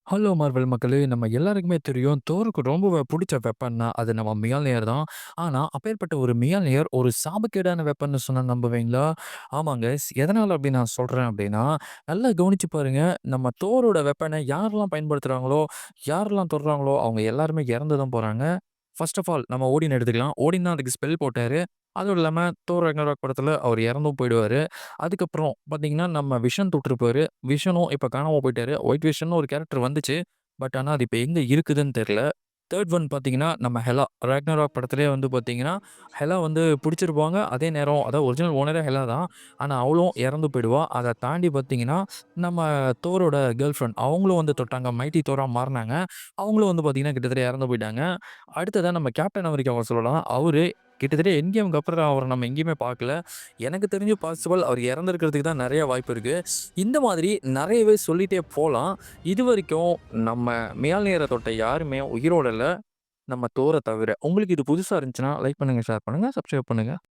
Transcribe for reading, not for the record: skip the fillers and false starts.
Hello Marvel மக்களே! நம்ம எல்லாருக்குமே தெரியும். தோருக்கு ரொம்ப புடிச்ச வெப்பன்னா, அது நம்ம மியால்னியர் தான். ஆனா, அப்பேற்பட்ட ஒரு மியால்னியர் ஒரு சாபக்கேடான வெப்பன்னு சொன்னா நம்புவீங்களா? ஆமாங்க. எதனால அப்படி நான் சொல்றேன் அப்படின்னா, நல்லா கவனிச்சு பாருங்க. நம்ம தோரோட வெப்பன யாரெல்லாம் பயன்படுத்துறாங்களோ, யாரெல்லாம் தொடுறாங்களோ, அவங்க எல்லாருமே இறந்து தான் போறாங்க. ஃபர்ஸ்ட் ஆஃப் ஆல் நம்ம ஓடின் எடுத்துக்கலாம். ஓடின் தான் அதுக்கு ஸ்பெல் போட்டாரு. அதுவும் இல்லாம தோர் ராக்னராக் படத்துல அவர் இறந்தும் போயிடுவாரு. அதுக்கப்புறம் பார்த்தீங்கன்னா, நம்ம விஷன் தொட்டிருப்பாரு. விஷனும் இப்ப காணாம போயிட்டாரு. ஒயிட் விஷன்னு ஒரு கேரக்டர் வந்துச்சு. பட் ஆனா, அது இப்ப எங்க இருக்குதுன்னு தெரியல. 3 ஒன் பார்த்தீங்கன்னா, நம்ம ஹெலா. ராக்னராக் படத்திலேயே வந்து பார்த்தீங்கன்னா, ஹெலா வந்து புடிச்சிருப்பாங்க. அதே நேரம் அதாவது ஒரிஜினல் ஓனரே ஹெலா தான். ஆனா, அவளும் இறந்து போயிடுவா. அத தாண்டி பார்த்தீங்கன்னா, நம்ம தோரோட கேர்ள் ஃபிரெண்ட் அவங்களும் வந்து தொட்டாங்க. Mighty Torah மாறுனாங்க. அவங்களும் வந்து பார்த்தீங்கன்னா, கிட்டத்தட்ட இறந்து போயிட்டாங்க. அடுத்ததா நம்ம கேப்டன் அமெரிக்காவ சொல்லலாம். அவரு கிட்டத்தட்ட எண்ட் கேம்க்கு அப்புறம் அவர நம்ம எங்கேயுமே பார்க்கல. எனக்கு தெரிஞ்சு பாசிபிள் அவர் இறந்திருக்கிறதுக்கு தான் நெறைய வாய்ப்பு இருக்கு. இந்த மாதிரி நெறையவே சொல்லிட்டே போலாம். இதுவரைக்கும் நம்ம மியால்னியர தொட்ட யாருமே உயிரோட இல்ல. நம்ம தோர தவிர. உங்களுக்கு இது புதுசா இருந்துச்சுன்னா, லைக் பண்ணுங்க, ஷேர் பண்ணுங்க, சப்ஸ்கிரைப் பண்ணுங்க.